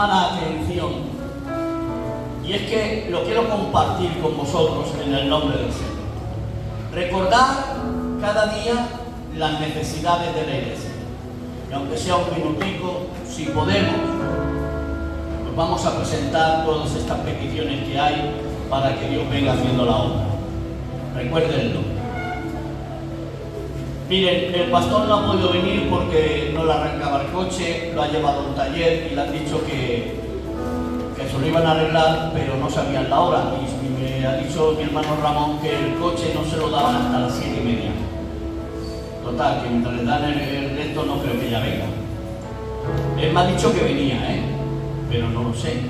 llama la atención, y es que lo quiero compartir con vosotros en el nombre del Señor. Recordar cada día las necesidades de la iglesia, y aunque sea un minutico, si podemos, pues vamos a presentar todas estas peticiones que hay para que Dios venga haciendo la obra. Recuérdenlo. Miren, el pastor no ha podido venir porque no le arrancaba el coche, lo ha llevado a un taller y le han dicho que se lo iban a arreglar, pero no sabían la hora. Y me ha dicho mi hermano Ramón que el coche no se lo daban hasta las 7:30. Total, que mientras le dan el resto no creo que ya venga. Él me ha dicho que venía, pero no lo sé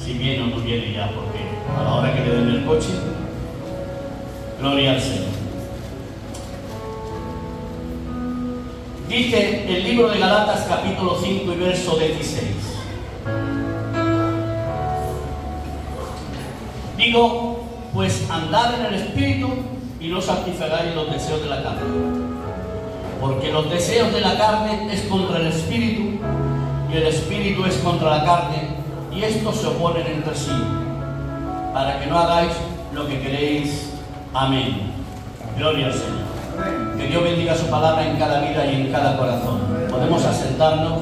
si viene o no viene ya, porque a la hora que le den el coche, gloria al Señor. Dice el libro de Galatas capítulo 5 y verso 16. Digo, pues andad en el Espíritu y no satisfagáis los deseos de la carne. Porque los deseos de la carne es contra el Espíritu y el Espíritu es contra la carne, y estos se oponen entre sí, para que no hagáis lo que queréis. Amén. Gloria al Señor. Que Dios bendiga su palabra en cada vida y en cada corazón. Podemos asentarnos.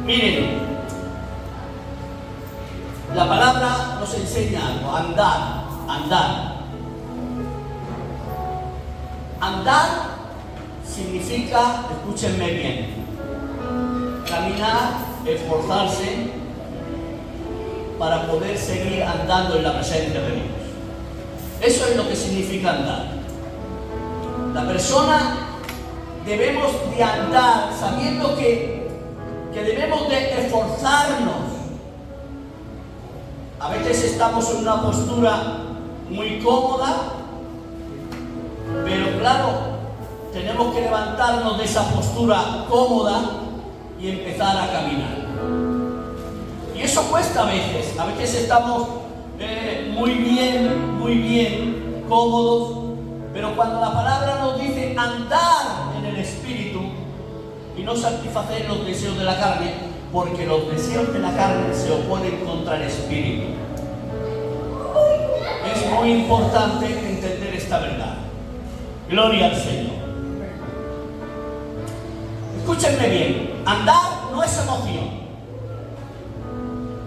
Miren, la palabra nos enseña algo. Andar, andar. Andar significa, escúchenme bien, caminar, esforzarse para poder seguir andando en la presencia de Dios. Eso es lo que significa andar. La persona debemos de andar sabiendo que debemos de esforzarnos. A veces estamos en una postura muy cómoda, pero claro, tenemos que levantarnos de esa postura cómoda y empezar a caminar. Y eso cuesta a veces estamos muy bien, cómodos, pero cuando la palabra nos dice andar en el Espíritu y no satisfacer los deseos de la carne, porque los deseos de la carne se oponen contra el Espíritu. Es muy importante entender esta verdad. Gloria al Señor. Escúchenme bien, andar no es emoción.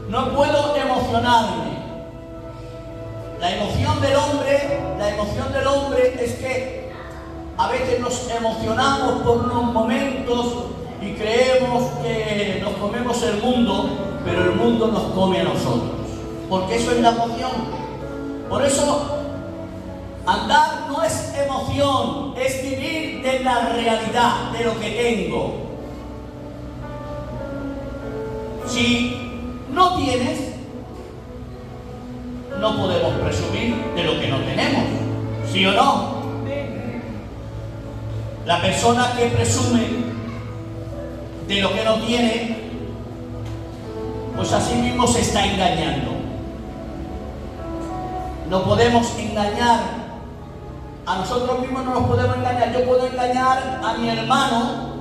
No puedo emocionarme. La emoción del hombre es que a veces nos emocionamos por unos momentos y creemos que nos comemos el mundo, pero el mundo nos come a nosotros. Porque eso es la emoción. Por eso, andar no es emoción, es vivir de la realidad, de lo que tengo. Si no tienes, no podemos presumir de lo que no tenemos, ¿sí o no? La persona que presume de lo que no tiene, pues así mismo se está engañando. No podemos engañar, a nosotros mismos no nos podemos engañar. Yo puedo engañar a mi hermano,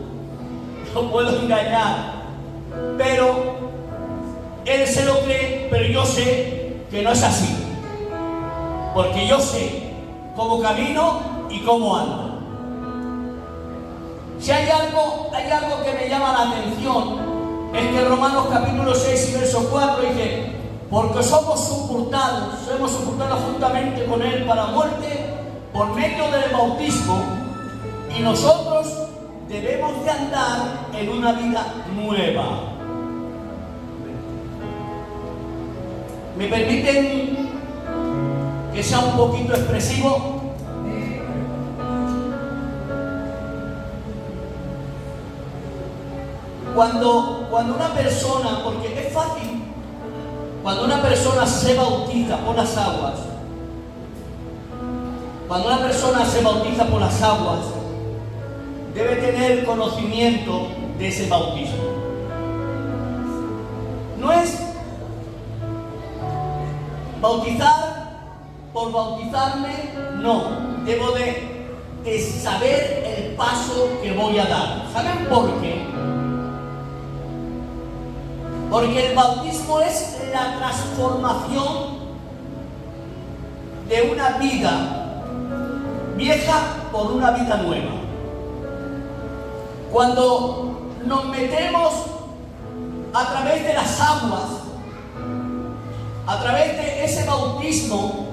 lo puedo engañar, pero él se lo cree, pero yo sé que no es así, porque yo sé cómo camino y cómo ando. Si hay algo que me llama la atención, es que Romanos capítulo 6 y verso 4 dice: porque somos sepultados juntamente con Él para muerte por medio del bautismo, y nosotros debemos de andar en una vida nueva. ¿Me permiten que sea un poquito expresivo? Cuando una persona, porque es fácil, cuando una persona se bautiza por las aguas, debe tener conocimiento de ese bautismo. No es bautizar por bautizarme, no. Debo de de saber el paso que voy a dar. ¿Saben por qué? Porque el bautismo es la transformación de una vida vieja por una vida nueva. Cuando nos metemos a través de las aguas, a través de ese bautismo,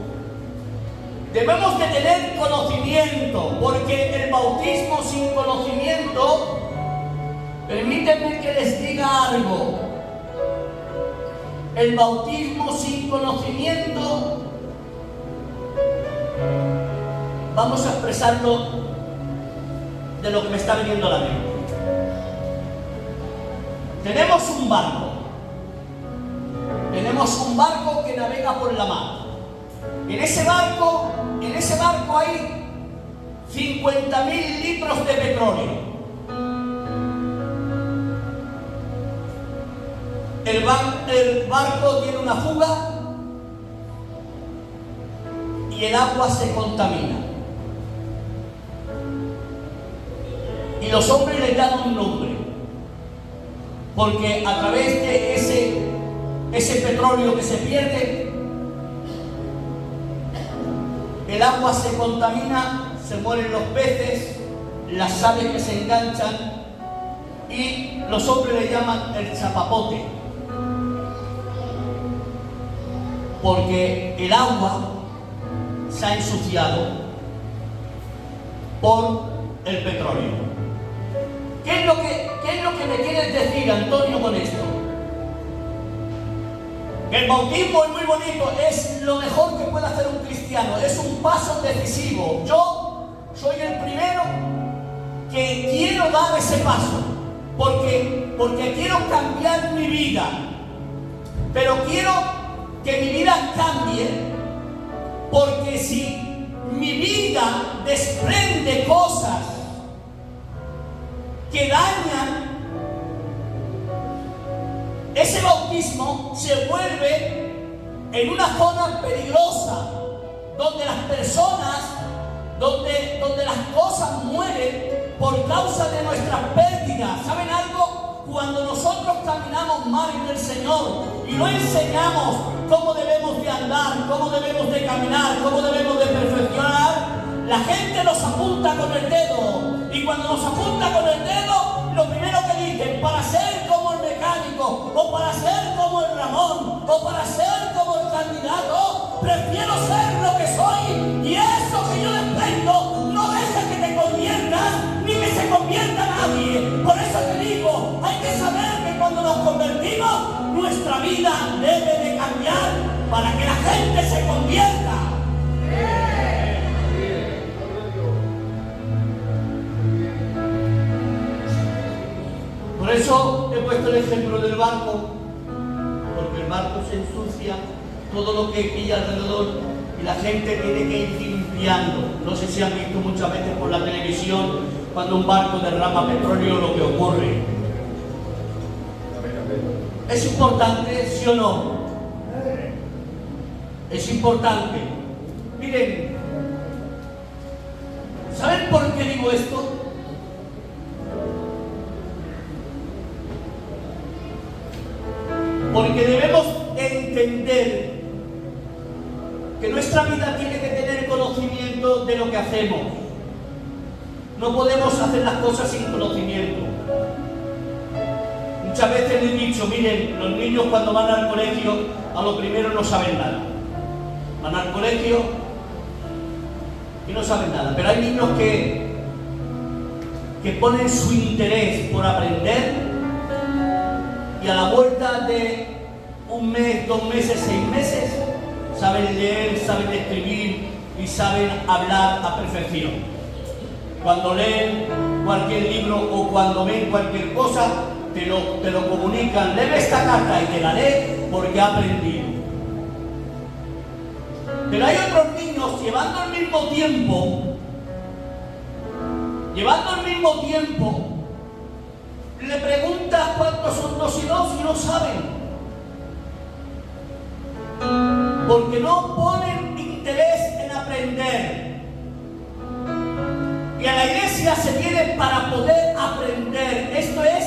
debemos de tener conocimiento, porque el bautismo sin conocimiento, permítanme que les diga algo, el bautismo sin conocimiento, vamos a expresarlo de lo que me está viniendo a la mente. Tenemos un barco que navega por la mar. En ese barco hay 50.000 litros de petróleo. El barco tiene una fuga y el agua se contamina. Y los hombres le dan un nombre, porque a través de ese petróleo que se pierde, el agua se contamina, se mueren los peces, las aves que se enganchan, y los hombres le llaman el chapapote, porque el agua se ha ensuciado por el petróleo. ¿Qué es lo que me quieres decir, Antonio, con esto? Que el bautismo es muy bonito, es lo mejor que puede hacer un cristiano, es un paso decisivo. Yo soy el primero que quiero dar ese paso, porque quiero cambiar mi vida, pero quiero que mi vida cambie, porque si mi vida desprende cosas que dañan, ese bautismo se vuelve en una zona peligrosa, donde las personas, donde las cosas mueren por causa de nuestras pérdidas. ¿Saben algo? Cuando nosotros caminamos mal en el Señor y no enseñamos cómo debemos de andar, cómo debemos de caminar, cómo debemos de perfeccionar, la gente nos apunta con el dedo. Y cuando nos apunta con el dedo, lo primero que dicen, para ser como el mecánico, o para ser como el Ramón, o para ser como el candidato, prefiero ser lo que soy, y eso que yo desprendo no deja que te conviertas, ni que se convierta nadie. Por eso te digo, hay que saber que cuando nos convertimos, nuestra vida debe de cambiar para que la gente se convierta. Por eso he puesto el ejemplo del barco, porque el barco se ensucia, todo lo que pilla alrededor, y la gente tiene que ir limpiando. No sé si han visto muchas veces por la televisión cuando un barco derrama petróleo lo que ocurre. ¿Es importante, sí o no? Es importante. Miren, ¿saben por qué digo esto? Porque debemos entender que nuestra vida tiene que tener conocimiento de lo que hacemos. No podemos hacer las cosas sin conocimiento. Muchas veces les he dicho, miren, los niños cuando van al colegio, a lo primero no saben nada. Van al colegio y no saben nada. Pero hay niños que ponen su interés por aprender, y a la vuelta de un mes, 2 meses, 6 meses, saben leer, saben escribir y saben hablar a perfección. Cuando leen cualquier libro o cuando ven cualquier cosa, te lo comunican. Lee esta carta y te la lee porque ha aprendido. Pero hay otros niños llevando el mismo tiempo, le preguntas cuántos son 2 y 2 y no saben. Porque no ponen interés en aprender. que a la iglesia se viene para poder aprender. Esto es,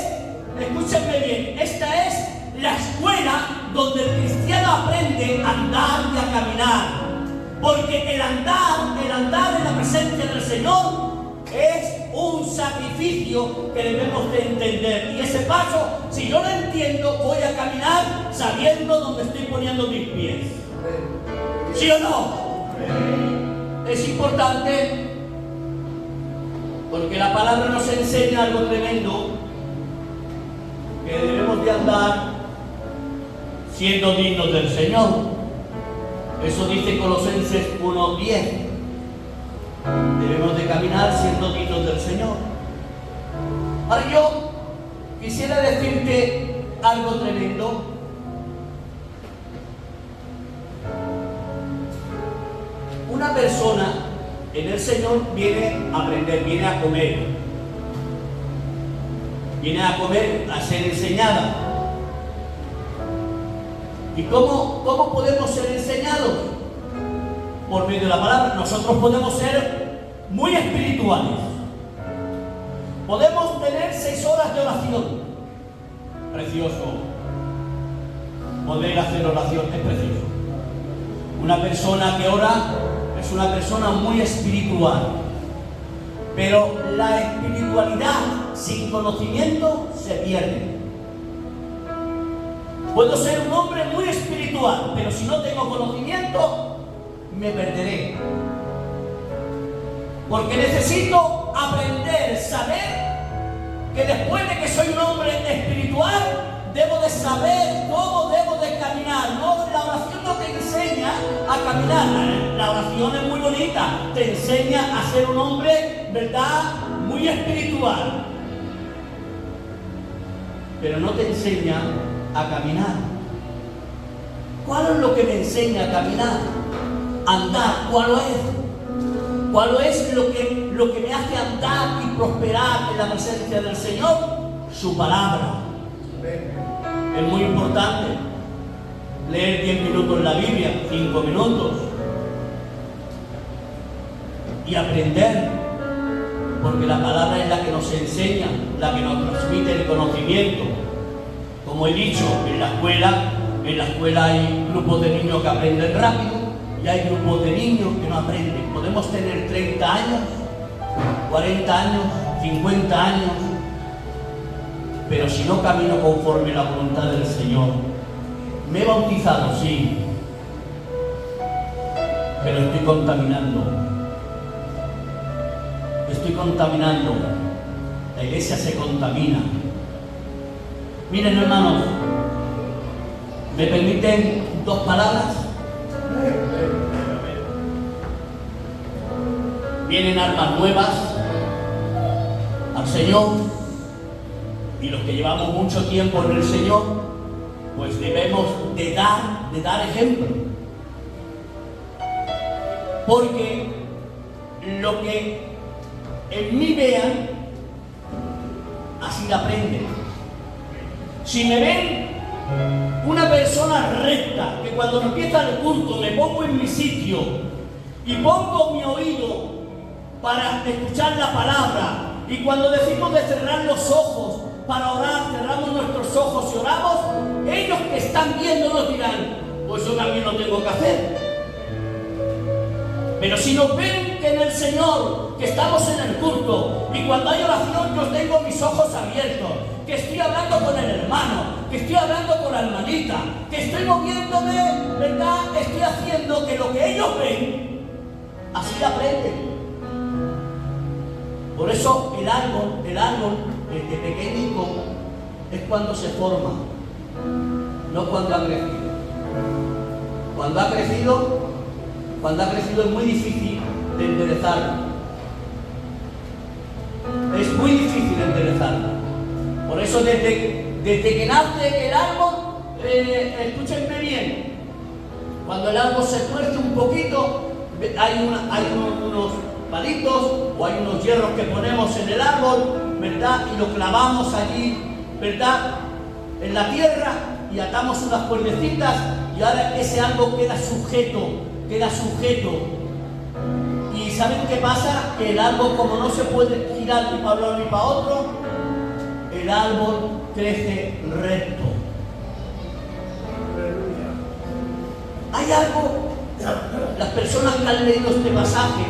escúchenme bien, esta es la escuela donde el cristiano aprende a andar y a caminar. Porque el andar en la presencia del Señor es un sacrificio que debemos de entender. Y ese paso, si yo lo entiendo, voy a caminar sabiendo dónde estoy poniendo mis pies. ¿Sí o no? Es importante porque la palabra nos enseña algo tremendo, que debemos de andar siendo dignos del Señor. Eso dice Colosenses 1:10. Debemos de caminar siendo dignos del Señor. Ahora yo quisiera decirte algo tremendo. Una persona en el Señor viene a aprender, viene a comer. Viene a comer, a ser enseñada. ¿Y cómo podemos ser enseñados? Por medio de la palabra. Nosotros podemos ser muy espirituales. Podemos tener 6 horas de oración. Precioso. Poder hacer oración es precioso. Una persona que ora es una persona muy espiritual. Pero la espiritualidad sin conocimiento se pierde. Puedo ser un hombre muy espiritual, pero si no tengo conocimiento, me perderé. Porque necesito aprender, saber que después de que soy un hombre espiritual, debo de saber cómo debo de caminar. No, la oración no te enseña a caminar. La oración es muy bonita, te enseña a ser un hombre, ¿verdad?, muy espiritual. Pero no te enseña a caminar. ¿Cuál es lo que me enseña a caminar? Andar. ¿Cuál es? ¿Cuál es lo que me hace andar y prosperar en la presencia del Señor? Su palabra. Es muy importante leer 10 minutos la Biblia, 5 minutos, y aprender, porque la palabra es la que nos enseña, la que nos transmite el conocimiento. Como he dicho, en la escuela hay grupos de niños que aprenden rápido y hay grupos de niños que no aprenden. Podemos tener 30 años, 40 años, 50 años, pero si no camino conforme a la voluntad del Señor, me he bautizado, sí, pero estoy contaminando. La iglesia se contamina. Miren, hermanos, ¿me permiten 2 palabras? Vienen armas nuevas al Señor, y los que llevamos mucho tiempo en el Señor, pues debemos de dar ejemplo. Porque lo que en mí vean, así la aprenden. Si me ven una persona recta, que cuando empieza el culto me pongo en mi sitio y pongo mi oído para escuchar la palabra, y cuando decimos de cerrar los ojos para orar, cerramos nuestros ojos y oramos, ellos que están viendo nos dirán, pues yo también lo tengo que hacer. Pero si nos ven que en el Señor, que estamos en el culto, y cuando hay oración yo tengo mis ojos abiertos, que estoy hablando con el hermano, que estoy hablando con la hermanita, que estoy moviéndome, ¿verdad? Estoy haciendo que lo que ellos ven, así aprenden. Por eso el árbol desde pequeñico es cuando se forma, no cuando ha crecido. Cuando ha crecido es muy difícil de enderezarlo. Es muy difícil enderezarlo. Por eso desde que nace el árbol, escúchenme bien, cuando el árbol se tuerce un poquito, hay unos palitos o hay unos hierros que ponemos en el árbol, ¿verdad? Y lo clavamos allí, ¿verdad?, en la tierra, y atamos unas cuerdecitas, y ahora ese árbol queda sujeto, y ¿saben qué pasa? Que el árbol, como no se puede girar ni para un lado ni para otro, el árbol crece recto. Hay algo, las personas que han leído este pasaje,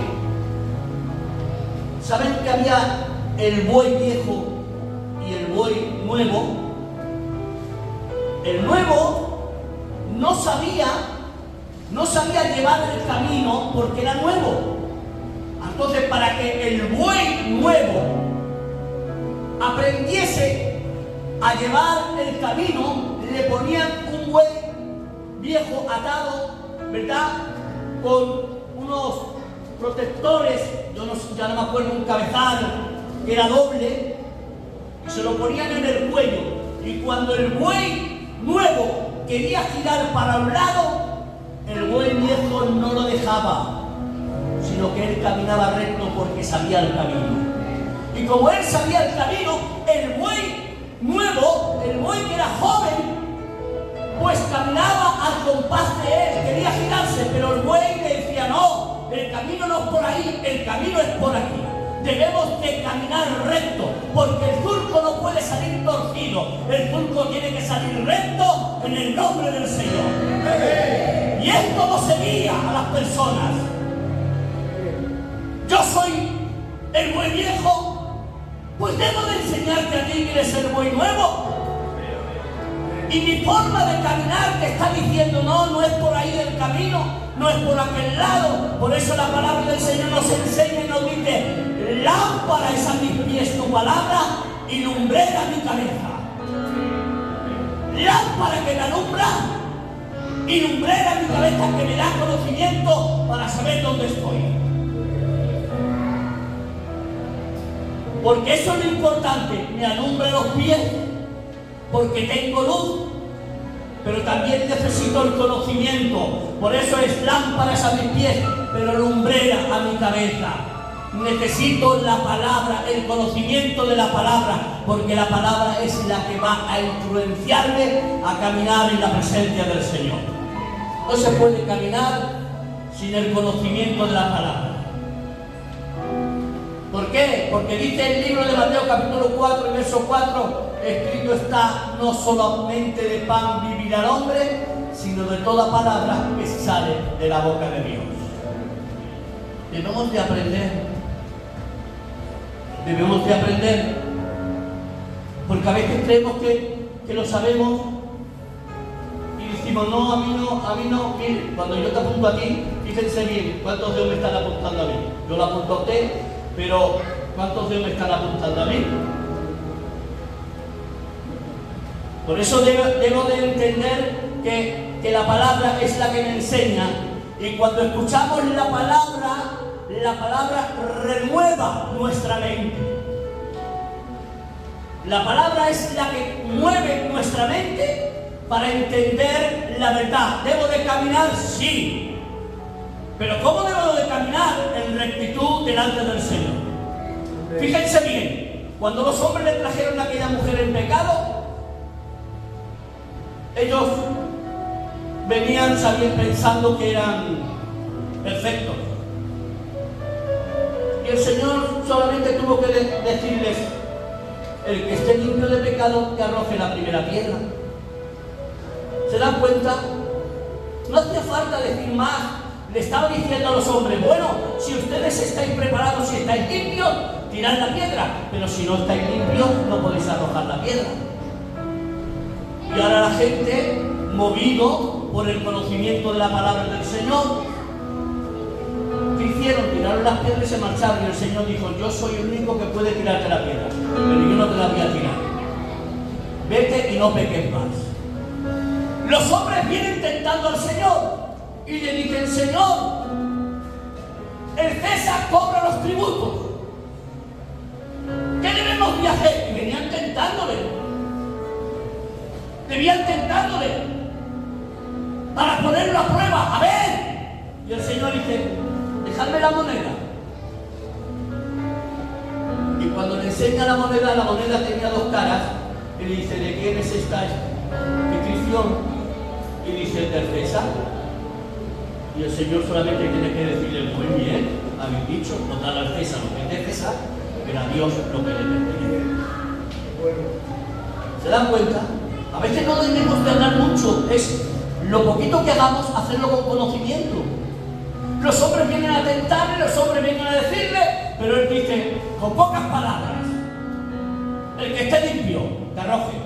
¿saben que había el buey viejo y el buey nuevo? El nuevo no sabía llevar el camino porque era nuevo. Entonces, para que el buey nuevo aprendiese a llevar el camino, le ponían un buey viejo atado, ¿verdad? Con unos protectores, ya no me acuerdo, un cabezal que era doble, y se lo ponían en el cuello. Y cuando el buey nuevo quería girar para un lado, el buey viejo no lo dejaba, sino que él caminaba recto porque sabía el camino. Y como él sabía el camino, el buey nuevo, el buey que era joven, pues caminaba al compás de él, quería girarse, pero el buey le decía: no, el camino no es por ahí, el camino es por aquí. Debemos de caminar recto, porque el surco no puede salir torcido, el surco tiene que salir recto en el nombre del Señor. Y esto no se guía a las personas. Yo soy el buey viejo, pues debo de enseñarte a ti que eres el buey nuevo. Y mi forma de caminar te está diciendo: no, no es por ahí el camino, no es por aquel lado. Por eso la palabra del Señor nos enseña y nos dice: lámpara es a mis pies tu palabra y lumbrera mi cabeza. Lámpara que me alumbra y lumbrera mi cabeza, que me da conocimiento para saber dónde estoy. Porque eso es lo importante, me alumbra los pies, porque tengo luz, pero también necesito el conocimiento. Por eso es lámparas a mis pies, pero lumbrera a mi cabeza. Necesito la palabra, el conocimiento de la palabra, porque la palabra es la que va a influenciarme a caminar en la presencia del Señor. No se puede caminar sin el conocimiento de la palabra. ¿Por qué? Porque dice el libro de Mateo capítulo 4 y verso 4: escrito está, no solamente de pan vivirá el hombre, sino de toda palabra que sale de la boca de Dios. Debemos de aprender, porque a veces creemos que lo sabemos y decimos: no, a mí no. Mire, cuando yo te apunto a ti, fíjense bien cuántos dedos me están apuntando a mí. Yo lo apunto a usted, pero ¿cuántos dedos me están apuntando a mí? Por eso debo de entender que la palabra es la que me enseña, y cuando escuchamos la palabra renueva nuestra mente. La palabra es la que mueve nuestra mente para entender la verdad. ¿Debo de caminar? Sí. Pero ¿cómo debo de caminar? En rectitud delante del Señor. Fíjense bien, cuando los hombres le trajeron a aquella mujer en pecado, ellos venían pensando que eran perfectos. Y el Señor solamente tuvo que decirles: el que esté limpio de pecado, que arroje la primera piedra. ¿Se dan cuenta? No hacía falta decir más. Le estaba diciendo a los hombres: bueno, si ustedes estáis preparados, si estáis limpios, tirad la piedra. Pero si no estáis limpios, no podéis arrojar la piedra. Y ahora la gente, movido por el conocimiento de la palabra del Señor, ¿qué hicieron? Tiraron las piedras y se marcharon. Y el Señor dijo: yo soy el único que puede tirarte la piedra, pero yo no te la voy a tirar. Vete y no peques más. Los hombres vienen tentando al Señor y le dicen: Señor, el César cobra los tributos, ¿qué debemos de hacer? Y venían tentándole. Para ponerlo a prueba. A ver. Y el Señor dice: dejadme la moneda. Y cuando le enseña la moneda tenía dos caras. Y le dice: ¿de quién es esta inscripción? Y dice: del César. Y el Señor solamente tiene que decirle: muy bien, habéis dicho, no dar al César lo que es de César, pero a Dios lo que le pertenece. ¿Se dan cuenta? A veces no debemos de hablar mucho, es lo poquito que hagamos, hacerlo con conocimiento. Los hombres vienen a tentarle, los hombres vienen a decirle, pero él dice, con pocas palabras, el que esté limpio, que arroje.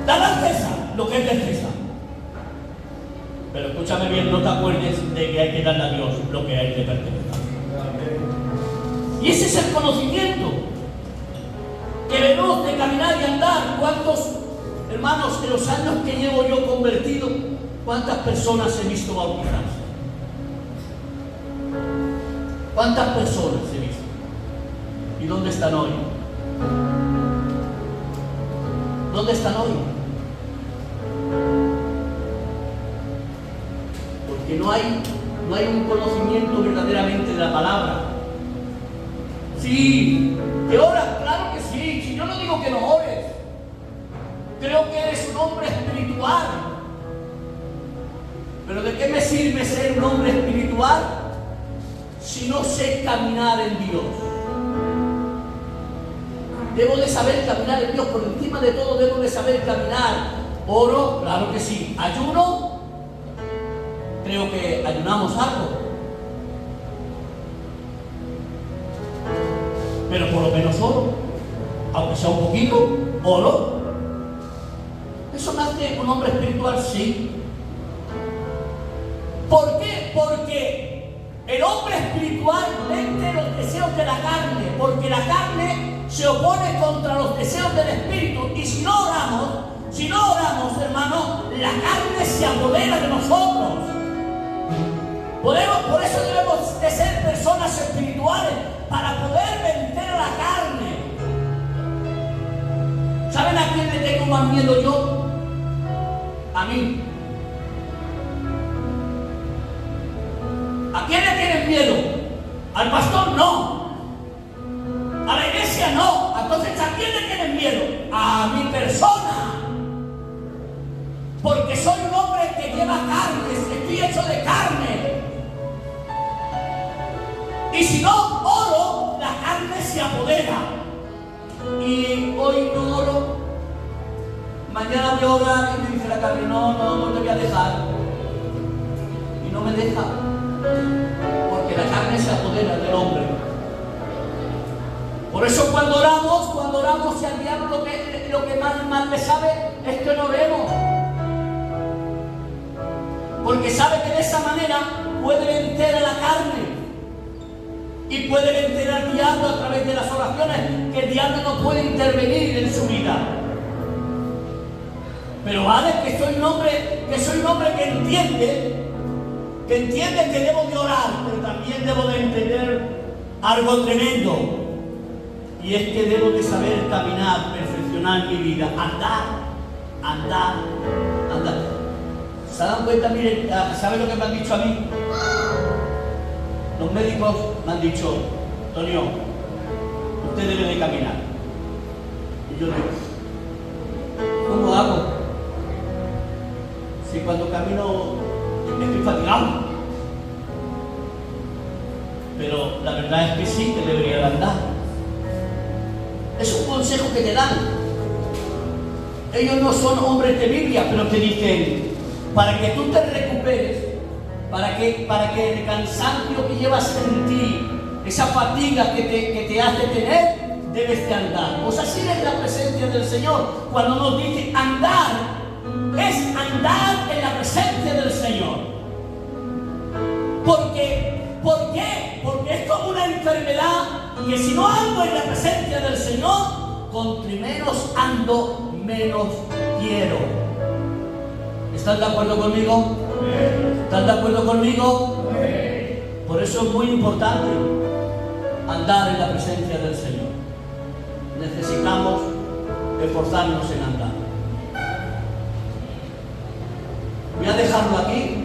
Dale al César lo que es de César. Pero escúchame bien, no te acuerdes de que hay que darle a Dios lo que a él le pertenece. Y ese es el conocimiento que venimos de caminar y andar. ¿Cuántos hermanos en los años que llevo yo convertido, cuántas personas he visto bautizarse? ¿Cuántas personas he visto? ¿Y dónde están hoy? ¿Dónde están hoy? Porque no hay un conocimiento verdaderamente de la palabra. Sí, que oras, claro que sí. Si yo no digo que no ores, creo que eres un hombre espiritual. Pero ¿de qué me sirve ser un hombre espiritual si no sé caminar en Dios? Debo de saber caminar en Dios, por encima de todo debo de saber caminar. Oro, claro que sí. Ayuno, creo que ayunamos algo. Pero por lo menos oro, aunque sea un poquito, oro. ¿Eso me hace un hombre espiritual? Sí. ¿Por qué? Porque el hombre espiritual vence los deseos de la carne, porque la carne se opone contra los deseos del espíritu, y si no oramos, hermano, la carne se apodera de nosotros. Por eso debemos de ser personas espirituales, para poder vencer a la carne. ¿Saben a quién le tengo más miedo yo? A mí. ¿A quién le tienes miedo? ¿Al pastor? No. ¿A la iglesia? No. Entonces, ¿a quién le tienes miedo? A mi persona. Porque soy un hombre que lleva carnes, estoy hecho de carne. Y si no oro, la carne se apodera. Y hoy no oro, mañana voy a orar y me dice la carne, no te voy a dejar. Y no me deja, porque la carne se apodera del hombre. Por eso cuando oramos, y al diablo lo que más le sabe es que no oremos. Porque sabe que de esa manera puede vencer a la carne. Y puede vencer al diablo a través de las oraciones, que el diablo no puede intervenir en su vida. Pero vale que soy un hombre que entiende que debo de orar, pero también debo de entender algo tremendo. Y es que debo de saber caminar, perfeccionar mi vida, andar. ¿Se dan cuenta? Miren, ¿saben lo que me han dicho a mí? Los médicos me han dicho, Antonio, usted debe de caminar. Y yo digo, ¿cómo hago? Si cuando camino estoy fatigado. Pero la verdad es que sí, que debería de andar. Es un consejo que te dan. Ellos no son hombres de Biblia, pero te dicen, para que tú te recuperes, para que el cansancio que llevas en ti, esa fatiga que te hace tener, debes de andar. Pues así es la presencia del Señor. Cuando nos dice andar, es andar en la presencia del Señor. ¿Por qué? Porque es como una enfermedad que si no ando en la presencia del Señor, cuanto menos ando, menos quiero. ¿Están de acuerdo conmigo? ¿Están de acuerdo conmigo? Por eso es muy importante andar en la presencia del Señor. Necesitamos esforzarnos en andar. Voy a dejarlo aquí.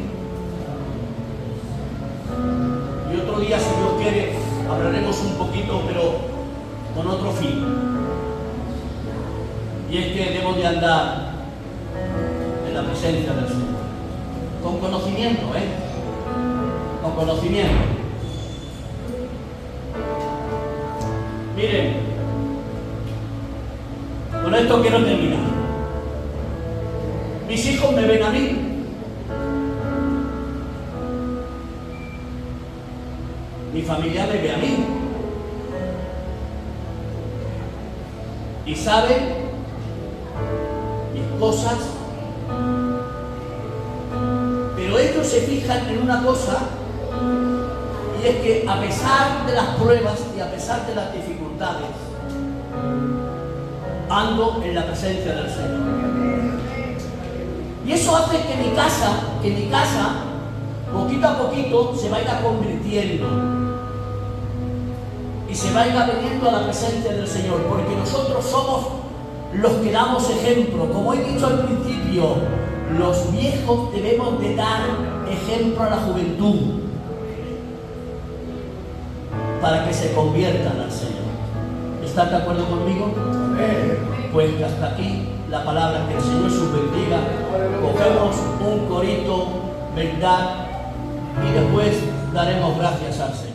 Y otro día, si Dios quiere, hablaremos un poquito, pero con otro fin. Y es que debo de andar en la presencia del Señor. Con conocimiento, con conocimiento. Miren, con esto quiero terminar. Mis hijos me ven a mí. Mi familia me ve a mí. Y sabe mis cosas. Pero ellos se fijan en una cosa, y es que a pesar de las pruebas y a pesar de las dificultades, ando en la presencia del Señor. Y eso hace que mi casa, poquito a poquito, se vaya convirtiendo y se vaya veniendo a la presencia del Señor, porque nosotros somos los que damos ejemplo. Como he dicho al principio, los viejos debemos de dar ejemplo a la juventud para que se conviertan al Señor. ¿Están de acuerdo conmigo? Pues hasta aquí la palabra. Que el Señor sus bendiga. Cogemos un corito, verdad, y después daremos gracias al Señor.